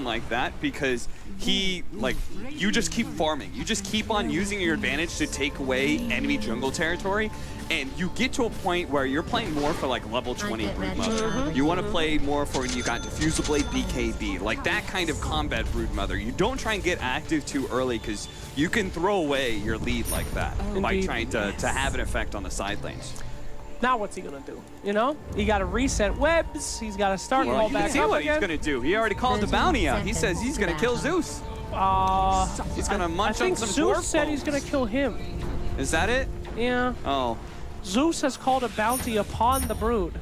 like that because he, like, you just keep farming. You just keep on using your advantage to take away enemy jungle territory, and you get to a point where you're playing more for like level 20 Broodmother. You want to play more for when you got Diffusal Blade BKB, like that kind of combat Broodmother. You don't try and get active too early because you can throw away your lead like that by trying to have an effect on the side lanes. Now what's he gonna do? You know, he got to reset webs. He's got to start all back see up what again. he's gonna do. He already called the bounty out. He says he's gonna kill Zeus. He's gonna munch on some Zeus said he's gonna kill him. Is that it? Yeah. Oh. Zeus has called a bounty upon the Brood.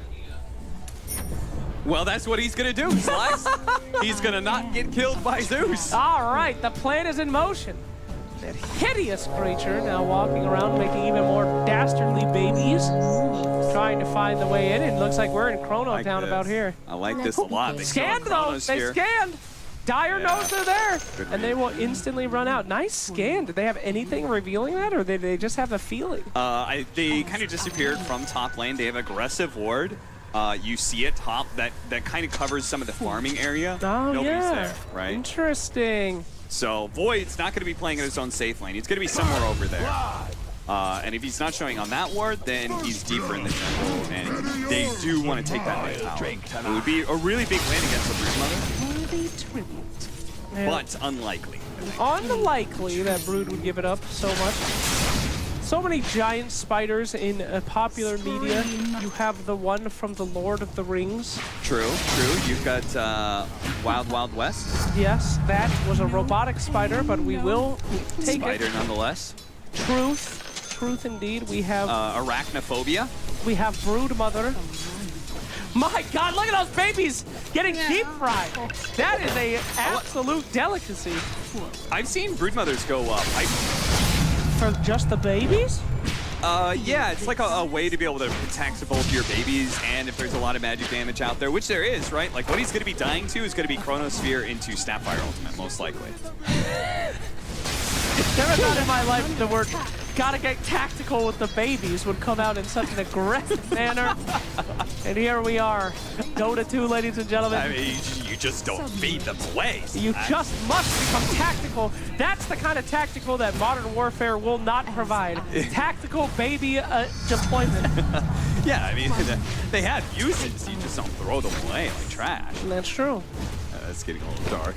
Well, that's what he's gonna do, Slice. He's gonna not get killed by Zeus. All right, the plan is in motion. That hideous creature now walking around, making even more dastardly babies, trying to find the way in. It looks like we're in Chrono Town about here. I like this a lot. They scanned though. They scanned. Dire knows they're there, and they will instantly run out. Nice scan. Did they have anything revealing that, or did they just have a feeling? They kind of disappeared from top lane. They have aggressive ward. You see it top that kind of covers some of the farming area. Oh, Nobody's there, right? Interesting. So Void's not going to be playing in his own safe lane. He's going to be somewhere over there. And if he's not showing on that ward, then he's deeper in the jungle, and they do want to take that mid tower. It would be a really big win against the Broodmother, but unlikely. Unlikely that Brood would give it up so much. So many giant spiders in popular media. You have the one from the Lord of the Rings. True. You've got Wild Wild West. Yes, that was a robotic spider, but we will take Spider nonetheless. Truth indeed. We have arachnophobia. We have Broodmother. My God, look at those babies getting deep fried. That is a absolute delicacy. I've seen Broodmothers go up. For just the babies? Yeah, it's like a way to be able to protect both your babies and if there's a lot of magic damage out there, which there is, right? Like what he's going to be dying to is going to be Chronosphere into Snapfire Ultimate, most likely. Never thought in my life the word gotta get tactical with the babies would come out in such an aggressive manner. And here we are. Dota 2, ladies and gentlemen. I mean, you just don't feed them away. You just must become tactical. That's the kind of tactical that Modern Warfare will not provide. Tactical baby deployment. Yeah, I mean, they have uses. You just don't throw them away like trash. That's true. That's getting a little dark.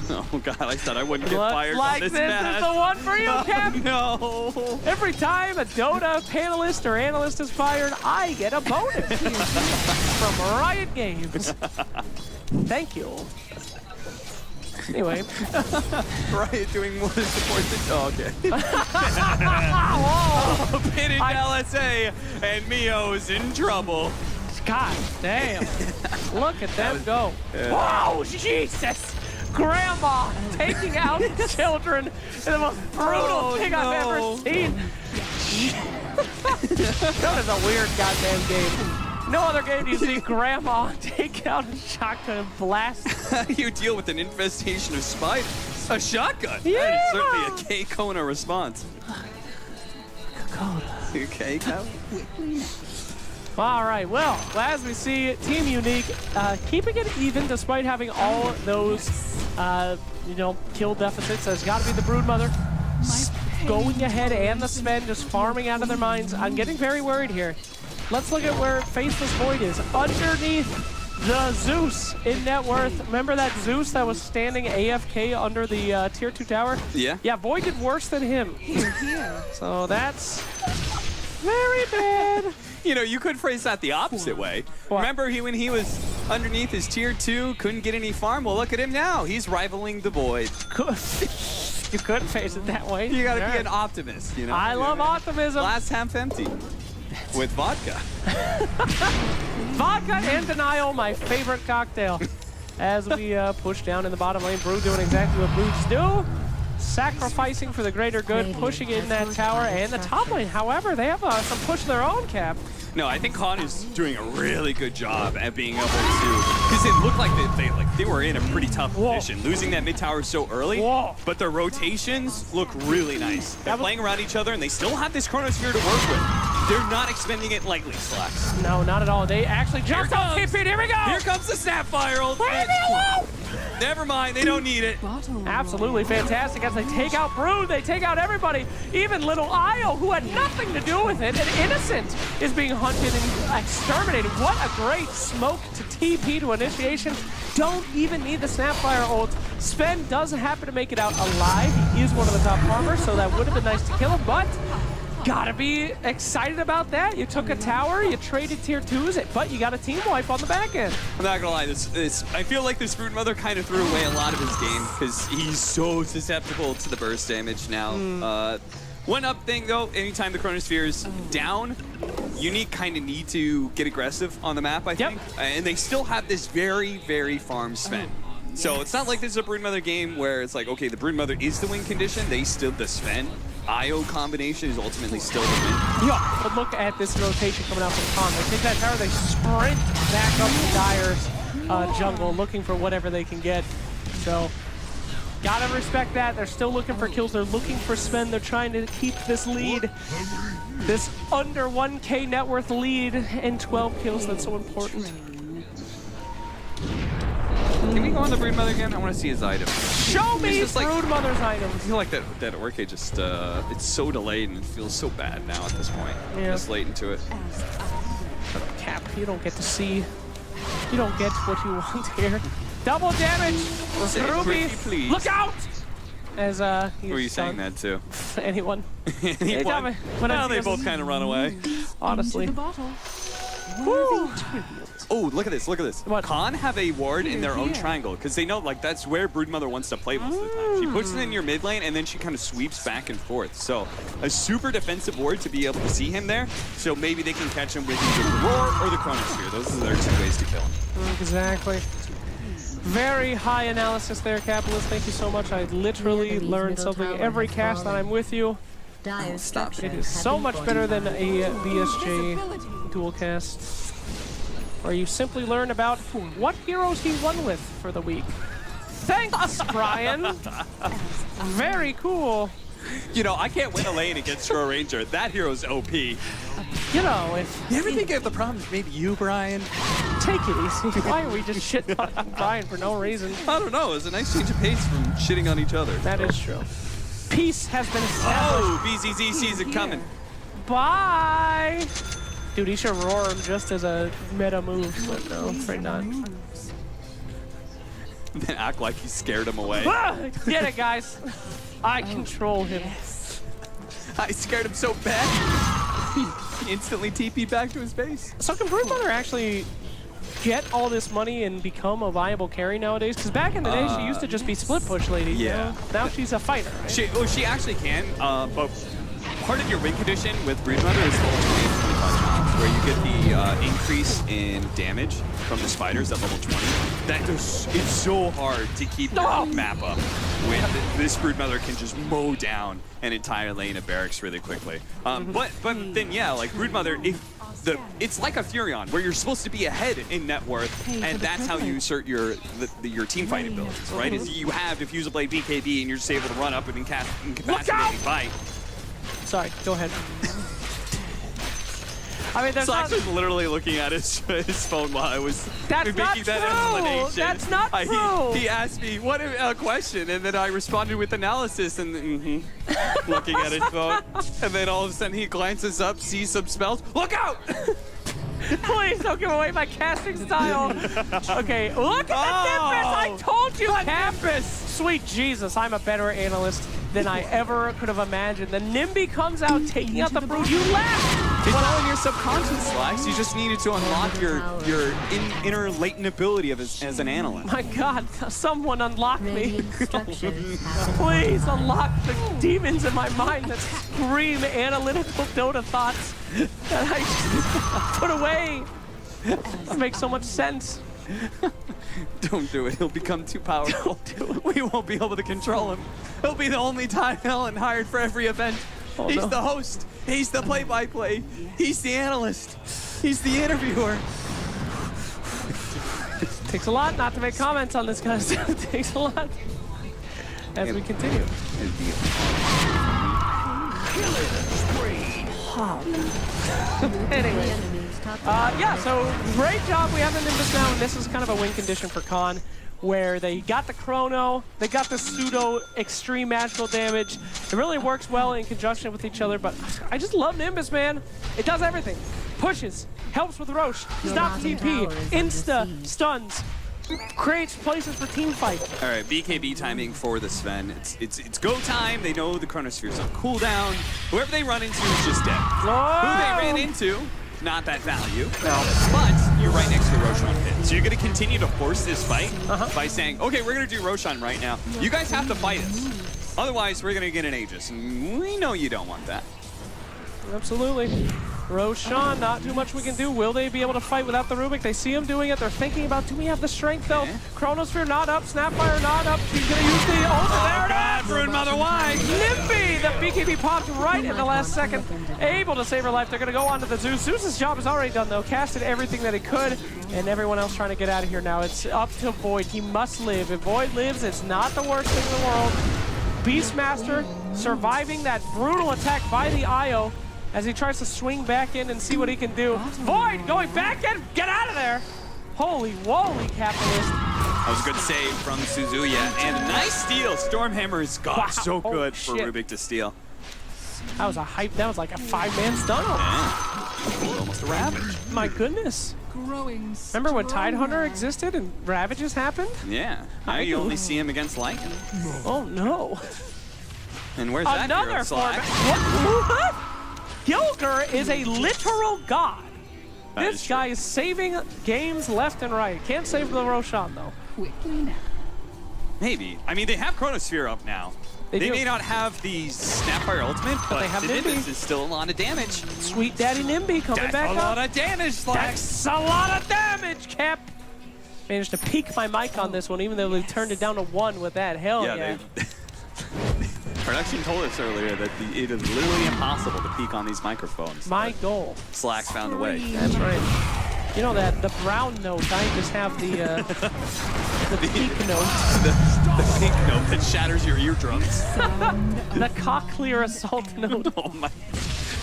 Oh God, I thought I wouldn't get fired like on this match. This is the one for you, Cap. No. Every time a Dota panelist or analyst is fired, I get a bonus from Riot Games. Thank you. Anyway. Riot doing more to support the... Oh, okay. Whoa. Pitted LSA, and Mio's in trouble. God damn. Look at them go. Wow, Jesus. Grandma taking out children in the most brutal thing I've ever seen. That is a weird goddamn game. No other game do you see Grandma take out a shotgun and blast. How do you deal with an infestation of spiders? A shotgun? Yeah. That is certainly a K-Kona response. K-Kona? All right, well, as we see, Team Unique keeping it even despite having all those, kill deficits. There's got to be the Broodmother going ahead and the Sven just farming out of their minds. I'm getting very worried here. Let's look at where Faceless Void is. Underneath the Zeus in net worth. Remember that Zeus that was standing AFK under the tier 2 tower? Yeah. Yeah, Void did worse than him. So that's very bad. You know, you could phrase that the opposite way. What? Remember when he was underneath his tier 2, couldn't get any farm? Well, look at him now. He's rivaling the Void. You could face it that way. You gotta be an optimist, you know? I love optimism. Glass half empty. With vodka. Vodka and denial, my favorite cocktail. As we push down in the bottom lane, Brood doing exactly what Broods do. Sacrificing for the greater good, pushing in that tower and the top lane. However, they have some push of their own, Cap. No, I think Khan is doing a really good job at being able to, because it looked like they were in a pretty tough position, losing that mid tower so early. But their rotations look really nice. They're playing around each other, and they still have this Chronosphere to work with. They're not expending it lightly, Slacks. No, not at all. They actually just out TP'd. Here we go. Here comes the Sapphire ult. Never mind, they don't need it. Absolutely fantastic as they take out Brood, they take out everybody. Even little Io, who had nothing to do with it, and Innocent is being hunted and exterminated. What a great smoke to TP to initiation. Don't even need the Snapfire ult. Sven doesn't happen to make it out alive. He is one of the top farmers, so that would have been nice to kill him, but gotta be excited about that. You took a tower, you traded tier 2s, but you got a team wipe on the back end. I'm not gonna lie, I feel like this Broodmother kind of threw away a lot of his game because he's so susceptible to the burst damage now. One up thing though, anytime the Chronosphere is down, Unique kind of need to get aggressive on the map, I think. And they still have this very, very farm Sven. So it's not like this is a Broodmother game where it's like, okay, the Broodmother is the win condition, they still the Sven. IO combination is ultimately still the win. Yeah, but look at this rotation coming out from Khan. They take that tower, they sprint back up to Dire's jungle, looking for whatever they can get. So, gotta respect that. They're still looking for kills. They're looking for Sven. They're trying to keep this lead, this under 1K net worth lead in 12 kills. That's so important. Can we go on the Broodmother again? I want to see his item. Show me Broodmother's items. I feel like that Orchid just, it's so delayed and it feels so bad now at this point. Yeah. Just late into it. Cap, you don't get to see. You don't get what you want here. Double damage. Ruby, please. look out! As Who are you saying that to? Anyone. Anyone? Well, they both kind of run away. Honestly. Oh, look at this, look at this. What? Khan have a ward in their own triangle, because they know like that's where Broodmother wants to play most of the time. She puts it in your mid lane, and then she kind of sweeps back and forth. So a super defensive ward to be able to see him there, so maybe they can catch him with either the Roar or the Chronosphere. Those are their two ways to kill him. Exactly. Very high analysis there, Capitalist. Thank you so much. I literally learned something every cast that I'm with you. Stop it. It is so much better than a BSJ dual cast, where you simply learn about what heroes he won with for the week. Thanks, Brian. Very cool. You know, I can't win a lane against Shore Ranger. That hero's OP. You know, if You ever think of the problem is maybe you, Brian? take it easy. Why are we just shit on Brian for no reason? I don't know. It's a nice change of pace from shitting on each other. That is true. Peace has been established. Oh, BZZ sees it coming. Bye. Dude, he should roar him just as a meta move, but no, afraid not. Then act like he scared him away. Ah, get it, guys. I control him. I scared him so bad. He instantly TP'd back to his base. So can Broodmother actually get all this money and become a viable carry nowadays? Because back in the day, she used to just be split push lady. Yeah. You know? Now she's a fighter, right? She actually can, but part of your win condition with Broodmother is level 20 and 25 challenge, where you get the increase in damage from the spiders at level 20. It's so hard to keep your map up when this Broodmother can just mow down an entire lane of barracks really quickly. But then yeah, like Broodmother, it's like a Furion, where you're supposed to be ahead in net worth, and that's how you assert your team fight abilities, right? Is you have Diffusal Blade BKB, and you're just able to run up and incapacitating fight. Sorry, go ahead. I mean, So actually literally looking at his phone while I was making that explanation. That's not true. He asked me what a question, and then I responded with analysis, and looking at his phone, and then all of a sudden he glances up, sees some spells. Look out! Please don't give away my casting style. Okay, look at the Nimbus. I told you, Campus. Sweet Jesus, I'm a better analyst than I ever could have imagined. The Nimby comes out taking out the Brood. You laughed. It's all in your subconscious, Slax. You just needed to unlock your inner latent ability as an analyst. My God, someone unlock me. Please unlock the demons in my mind that scream analytical Dota thoughts that I put away. That makes so much sense. Don't do it. He'll become too powerful. We won't be able to control him. He'll be the only Ty Helen hired for every event. Oh, He's no. the host. He's the play-by-play. He's the analyst. He's the interviewer. Takes a lot not to make comments on this, guys. It takes a lot. As we continue. Anyway. Yeah, so great job. We have the Nimbus now, and this is kind of a win condition for Khan, where they got the chrono, they got the pseudo extreme magical damage. It really works well in conjunction with each other, but I just love Nimbus, man. It does everything. Pushes, helps with Roche, stops TP, insta, stuns, creates places for team fight. All right, BKB timing for the Sven. It's go time. They know the Chronosphere's on cooldown. Whoever they run into is just dead. Oh! Who they ran into, not that value. No. But you're right next to the Roshan pit. So you're going to continue to force this fight by saying, okay, we're going to do Roshan right now. You guys have to fight us. Otherwise, we're going to get an Aegis. And we know you don't want that. Absolutely. Roshan, not too much we can do. Will they be able to fight without the Rubik? They see him doing it. They're thinking about, do we have the strength, though? Okay. Chronosphere not up. Snapfire not up. She's going to use the ult. Oh, God, Rune Mother, why? Nimby! The BKB popped right in the last second. Able to save her life. They're going to go on to the Zeus. Zeus's job is already done, though. Casted everything that he could, and everyone else trying to get out of here now. It's up to Void. He must live. If Void lives, it's not the worst thing in the world. Beastmaster surviving that brutal attack by the IO as he tries to swing back in and see what he can do. Void going back in, get out of there! Holy woly, Capitalist. That was a good save from Suzuya, and a nice steal. Stormhammer is so good for Rubik to steal. That was a hype, that was like a 5-man stun. Yeah. Almost a Ravage. My goodness. Remember when Tidehunter existed and Ravages happened? Yeah. Now you only see him against Lycan. Oh no. And where's another that Slack? What? Gilger is a literal god. This guy is saving games left and right. Can't save the Roshan, though. Maybe. I mean, they have Chronosphere up now. They may not have the Snapfire ultimate, but they have the Nimby. Nimbus is still a lot of damage. Sweet Daddy Nimby coming back up. That's a lot of damage, Slack. That's a lot of damage, Cap. Managed to peak my mic on this one, even though they turned it down to 1 with that. Hell yeah. Production told us earlier that it is literally impossible to peak on these microphones. My goal. Slack's found a way. That's right. You know that the brown note, I just have the peak note. The pink note that shatters your eardrums. The cochlear assault note. Oh my.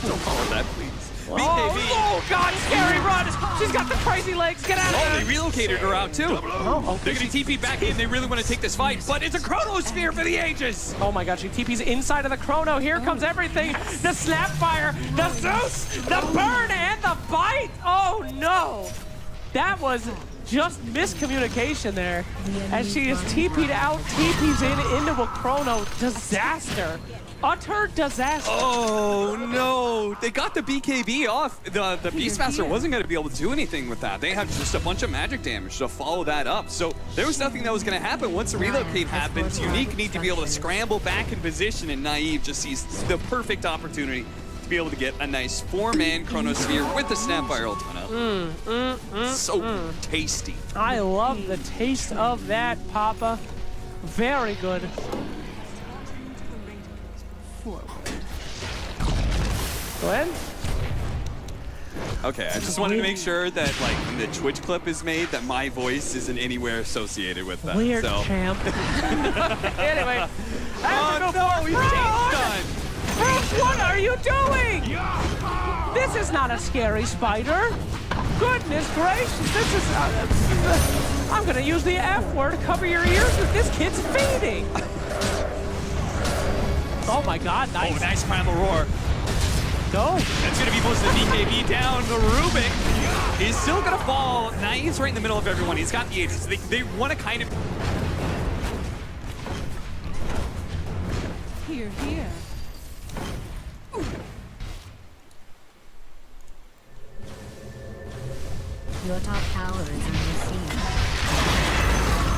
Don't call it that, please. Oh, God, scary run! She's got the crazy legs, get out of Oh, here! they relocated her out too. Oh, They're gonna TP back in, they really want to take this fight, but it's a Chronosphere for the Aegis! Oh my God, she TP's inside of the Chrono. Here comes everything. The Snapfire, the Zeus, the burn, and the bite! Oh no! That was just miscommunication there. As she is TP'd out, TP's into a Chrono. Disaster. Utter disaster. Oh no! They got the BKB off. The Beastmaster wasn't going to be able to do anything with that. They have just a bunch of magic damage to follow that up. So there was nothing that was going to happen once the relocate happens. Unique need to be able to scramble back in position, and Naive just sees the perfect opportunity to be able to get a nice 4-man Chronosphere with the Snapfire ultimate up. So tasty. I love the taste of that, Papa. Very good. Go ahead. Okay, I just wanted to make sure that, like, when the Twitch clip is made, that my voice isn't anywhere associated with that. Weird, so. champ. Anyway. Oh no, he's done! Bruce, what are you doing? This is not a scary spider. Goodness gracious, this is... I'm gonna use the F word. Cover your ears with this kid's feeding. Oh my God, nice. Oh, nice primal roar. Go. That's going to be most of the BKB down. The Rubik is still going to fall. Naive's right in the middle of everyone. He's got the Aegis. They want to kind of... Here. Your top tower is under siege.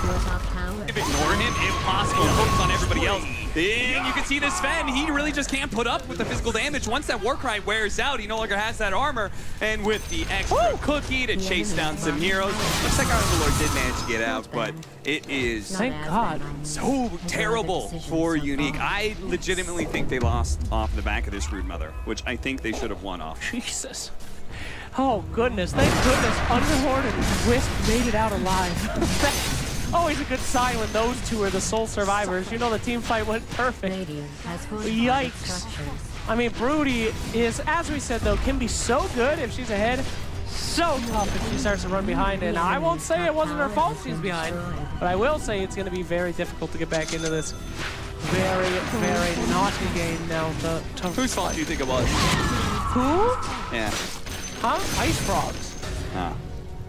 Your top tower. Ignore him, impossible. Focus on everybody else. Then you can see this Sven. He really just can't put up with the physical damage. Once that Warcry wears out, he no longer has that armor. And with the extra cookie to chase down some heroes, looks like our Overlord did manage to get out, but it is Thank God. so terrible for Unique. I legitimately think they lost off the back of this Rude Mother, which I think they should have won off. Jesus. Oh goodness, thank goodness Underlord and Wisp made it out alive. Always a good sign when those two are the sole survivors. You know the team fight went perfect. Yikes. I mean, Broody is, as we said though, can be so good if she's ahead, so tough if she starts to run behind. And I won't say it wasn't her fault she's behind, but I will say it's going to be very difficult to get back into this very, very naughty game now. Whose fault do you think it was? Who? Yeah. Huh? Ice Frogs. Oh.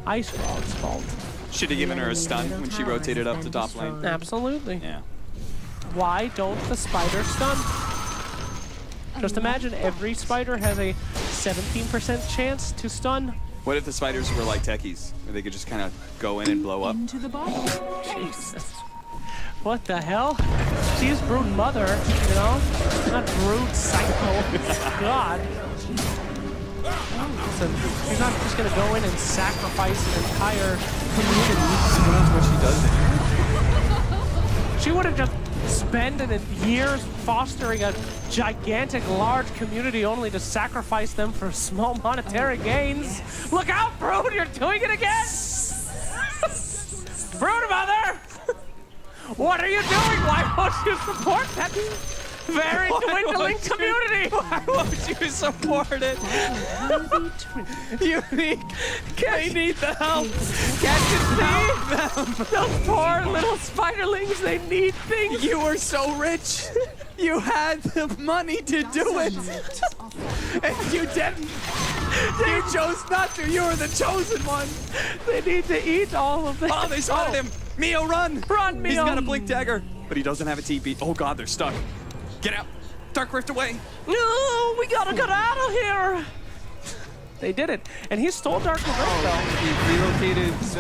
Ice Frog's fault. Should have given her a stun when she rotated up to top lane. Absolutely. Yeah. Why don't the spiders stun? Just imagine every spider has a 17% chance to stun. What if the spiders were like techies, where they could just kind of go in and blow up? Into the bottle. Jesus. What the hell? She's Brood Mother, you know? Not Brood Psycho. God. Listen, she's not just gonna go in and sacrifice an entire community. That's what she does. She would have just spent years fostering a gigantic, large community only to sacrifice them for small monetary gains. Look out, Brood! You're doing it again! Brood Mother! What are you doing? Why won't you support that very dwindling community? Why won't you support it? They need the help. Can't you see them? Those poor little spiderlings, they need things. You were so rich. You had the money to do it. And you didn't. You chose not to. You were the chosen one. They need to eat all of them. Oh, they spotted him. Mio, run. Run, Mio. He's got a blink dagger, but he doesn't have a TP. Oh, God, they're stuck. Get out. Dark Rift away. No, we gotta get out of here. They did it. And he stole Dark Rift, though. He relocated, I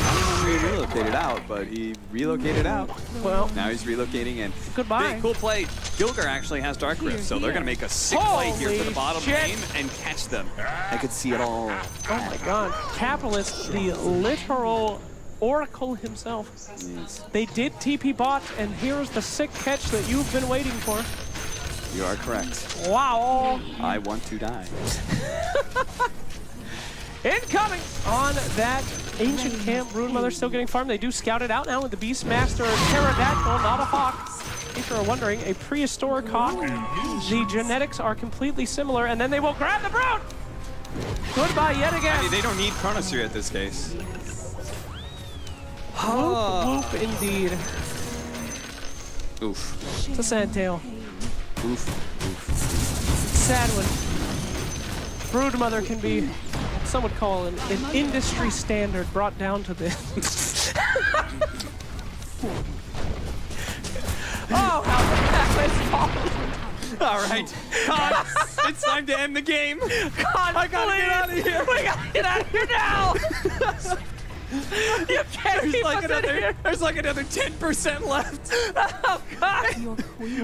don't know if he relocated out, but he relocated out. Well, Now he's relocating in. Goodbye. Big, cool play. Gilgar actually has Dark Rift, so they're going to make a sick play here for the bottom shit. lane and catch them. I could see it all. Oh my God. Capitalist, the literal Oracle himself. Yes. They did TP bot, and here's the sick catch that you've been waiting for. You are correct. Wow. I want to die. Incoming on that ancient camp. Broodmother still getting farmed. They do scout it out now with the Beastmaster Pterodactyl, not a hawk. If you're wondering, a prehistoric hawk. The genetics are completely similar, and then they will grab the Brood. Goodbye yet again. I mean, they don't need Chronosphere at this case. Whoop, whoop, indeed. Oof. It's a sad tale. Oof. Oof. Sad one. Broodmother can be, some would call an industry standard brought down to this. Oh, how the heck is falling. All right. God, it's time to end the game. God, I gotta get out of here. We gotta get out of here now. You can't keep us in here. There's like another 10% left. Oh, God.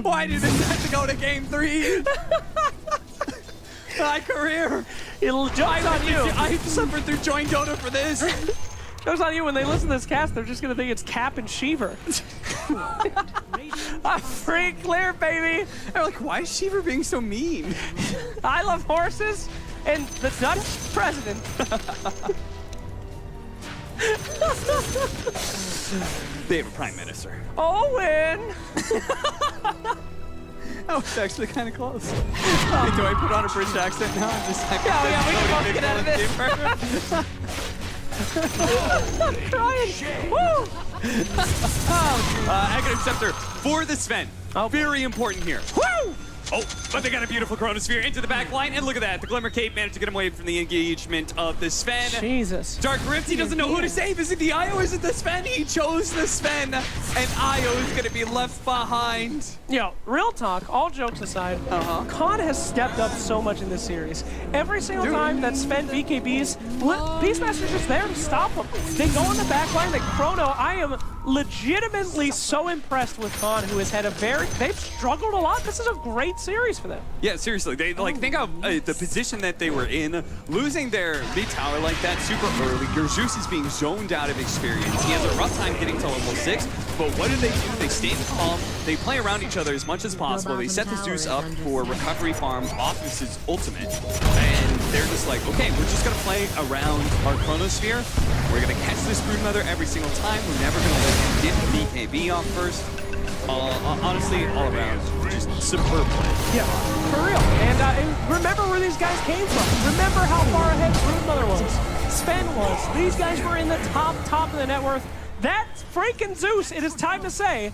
Why did it have to go to game 3? My career. Joke's on you. I suffered through Join Dota for this. Joke's on you. When they listen to this cast, they're just gonna think it's Cap and Sheever. I'm free clear, baby. They're like, why is Sheever being so mean? I love horses and the Dutch president. They have a prime minister. Owen. Oh, it's actually kind of close. Wait, do I put on a British accent now? I'm just like, Yeah, we can both get out of this. I'm crying. Woo. Agate Scepter for the Sven. Oh. Very important here. Woo. Oh, but they got a beautiful Chronosphere into the back line, and look at that. The Glimmer Cape managed to get him away from the engagement of the Sven. Jesus. Dark Rift, he doesn't know who to save. Is it the Io or is it the Sven? He chose the Sven, and Io is going to be left behind. Yo, real talk, all jokes aside, Khan has stepped up so much in this series. Every single time that Sven BKBs, Beastmaster's just there to stop them. They go on the back line, they chrono. I am legitimately so impressed with Khan, who has had they've struggled a lot. This is a great series for them. Yeah, seriously, they think of the position that they were in, losing their mid tower like that super early. Zeus is being zoned out of experience. He has a rough time getting to level 6, but what do? They stand calm, they play around each other as much as possible. They set the Zeus up for recovery farm off of his ultimate, and they're just like, okay, we're just gonna play around our Chronosphere. We're gonna catch this Broodmother every single time. We're never gonna let him get the BKB off first. Honestly, all around, just superb play. Yeah, for real. And remember where these guys came from. Remember how far ahead Broodmother was, Sven was. These guys were in the top of the net worth. That's freaking Zeus. It is time to say,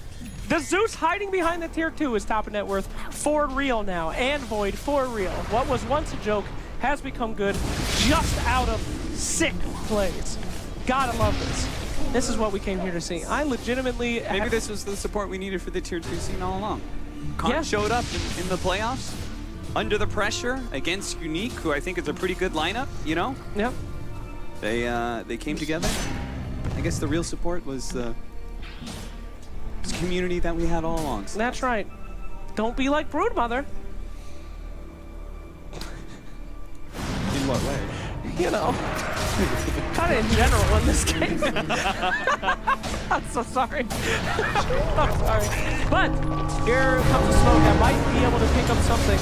the Zeus hiding behind the tier 2 is top of net worth for real now. And Void for real. What was once a joke has become good just out of sick plays. Gotta love this. This is what we came here to see. I legitimately... Maybe this was the support we needed for the tier 2 scene all along. Khan showed up in the playoffs, under the pressure, against Unique, who I think is a pretty good lineup, you know? Yep. They came together. I guess the real support was the community that we had all along. So. That's right. Don't be like Broodmother. In what way? You know, kind of in general in this game. I'm so sorry. I'm sorry. But here comes the smoke. I might be able to pick up something.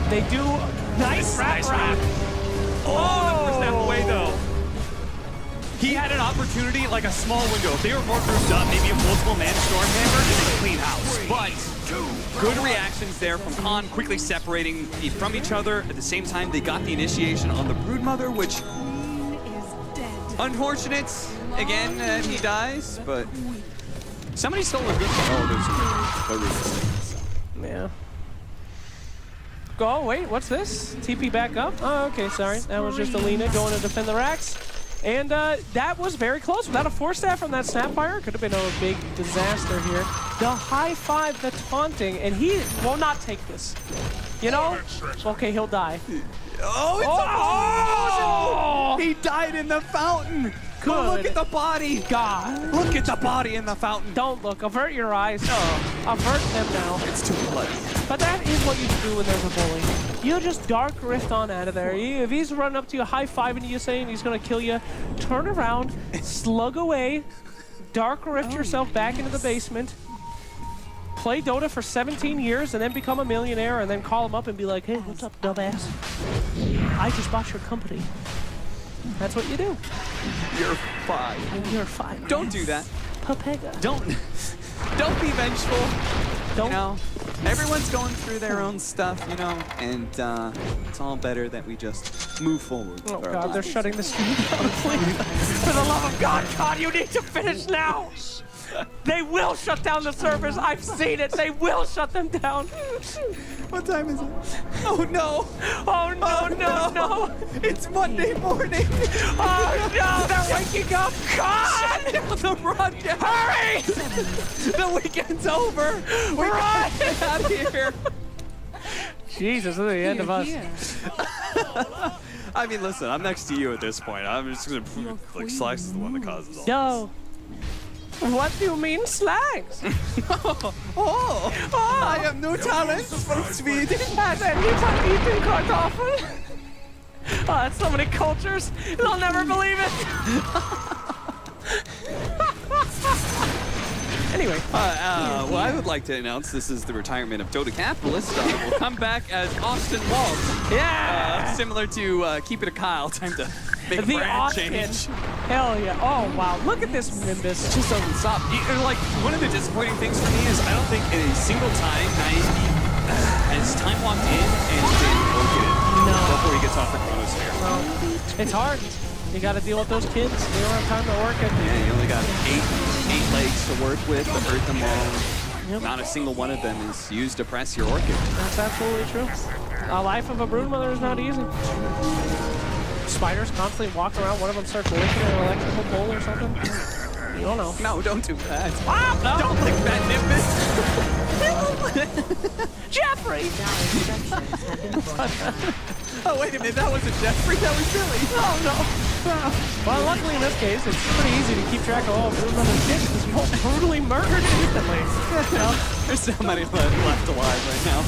They do nice wrap. Oh, that pushed that away though. He had an opportunity, like a small window. If they were more grouped up, maybe a multiple man Stormhammer and a clean house. But good reactions there from Khan, quickly separating from each other. At the same time, they got the initiation on the Broodmother, which unfortunate. Again, he dies, but somebody stole a good. Oh, there's a Yeah. Oh, wait, what's this? TP back up? Oh, okay, sorry. That was just Alina going to defend the racks. And that was very close. Without a force staff from that Snapfire, could have been a big disaster here. The high five, the taunting, and he will not take this. You know? Okay, he'll die. Oh, it's He died in the fountain. Good. Look at the body. God. Look at the body in the fountain. Don't look. Avert your eyes. Avert them now. It's too bloody. But that is what you do when there's a bully. You just dark rift on out of there. If he's running up to you, high-fiving you, saying he's going to kill you, turn around, slug away, dark rift yourself back into the basement, play Dota for 17 years, and then become a millionaire, and then call him up and be like, hey, what's up, dumbass? I just bought your company. That's what you do. You're fine. You're fine. Don't do that. Papega. Don't be vengeful. Don't. You know, everyone's going through their own stuff, you know, and it's all better that we just move forward. Oh God, they're shutting the stream down, please. For the love of God, God, you need to finish now. They will shut down the servers. I've seen it. They will shut them down. What time is it? Oh no! Oh no, no. It's Monday morning! Oh no, they're waking up! God! The rundown! Hurry! The weekend's over! We gotta get out of here! Jesus, this is the end of us. I mean, listen, I'm next to you at this point. I'm just gonna like Slice is the one that causes all No. What do you mean slangs? I have no talents from Sweden. Has anyone eaten kartoffel? Oh, that's so many cultures. They'll never believe it. Anyway. Well, I would like to announce this is the retirement of Dota Capitalist. We'll come back as Austin Walt. Yeah! Similar to Keep It a Kyle. Time to make a The brand Austin. change. Hell yeah. Oh, wow. Look at this Nimbus. It just doesn't stop. Like, one of the disappointing things for me is I don't think at a single time has time walked in and been located before he gets off the chronosphere. No. It's hard. You got to deal with those kids. They don't have time to work it. Yeah, you only got eight legs to work with to hurt them all. Yep. Not a single one of them is used to press your orchid. That's absolutely true. A life of a broodmother is not easy. Spiders constantly walk around. One of them starts licking an electrical pole or something. You don't know. No, don't do that. Ah, no. Don't lick that Nimbus. Jeffrey! Oh, wait a minute. That wasn't Jeffrey. That was Billy. Oh, no. Well, luckily in this case, it's pretty easy to keep track of all broodmother's kids because you're all brutally murdered instantly. There's so many left alive right now.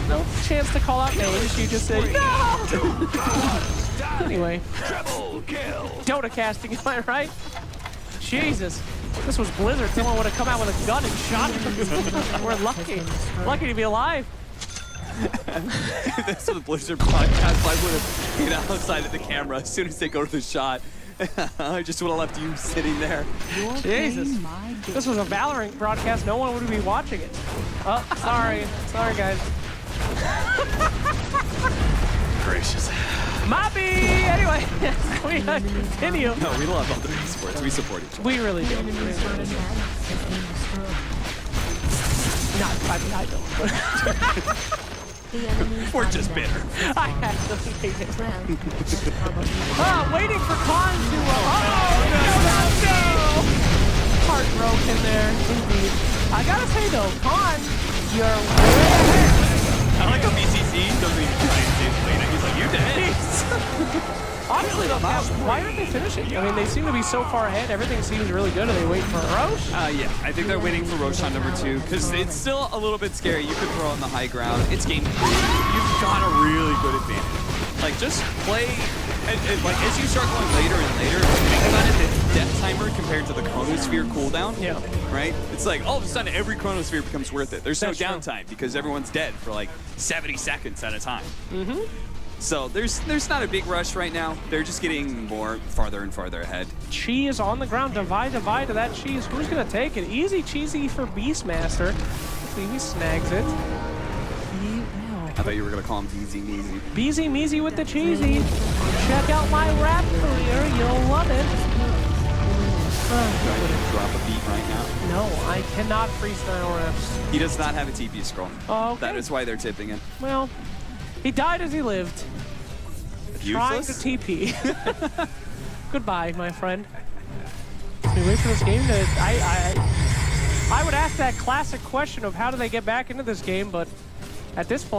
No chance to call out names. You just say, no! Anyway. Dota casting, am I right? Jesus. This was Blizzard. Someone would have come out with a gun and shot him. We're lucky. Lucky to be alive. This was a Blizzard podcast. I would have been outside of the camera as soon as they go to the shot. I just would have left you sitting there. Jesus. This was a Valorant broadcast. No one would be watching it. Oh, sorry. Sorry, guys. Gracious. Mobby! Anyway, we continue. No, we love all the esports. We support each other. We really do. The enemy's bottom barracks has been destroyed. Not, I mean, I don't. The enemy's We're bottom just bitter. barracks- I have to hate it. Well, probably Waiting for Khan to. No! Heartbroken there, indeed. I gotta say though, Khan, you're way ahead. I like how BCC doesn't even try and save the lane. He's like, you're dead. Honestly, though, why aren't they finishing? I mean, they seem to be so far ahead. Everything seems really good. Are they waiting for Roche? Yeah, I think they're waiting for Roche on number 2 because it's still a little bit scary. You could throw on the high ground. It's game 3. You've got a really good advantage. Like, just play, and like, as you start going later and later, think about it, the death timer compared to the chronosphere cooldown, Yeah. right? It's like, all of a sudden, every chronosphere becomes worth it. There's That's no true. downtime because everyone's dead for like 70 seconds at a time. Mm-hmm. So there's not a big rush right now. They're just getting farther and farther ahead. Chi is on the ground. Divide to that cheese. Who's going to take it? Easy cheesy for Beastmaster. Hopefully he snags it. I thought you were going to call him Easy Measy. Beezy Measy with the cheesy. Check out my rap career. You'll love it. Drop a beat right now. No, I cannot freestyle raps. He does not have a TP scroll. Oh, okay. That is why they're tipping it. Well, he died as he lived. Trying to Useless? TP. Goodbye, my friend. We wait for this game to... I would ask that classic question of how do they get back into this game, but at this point...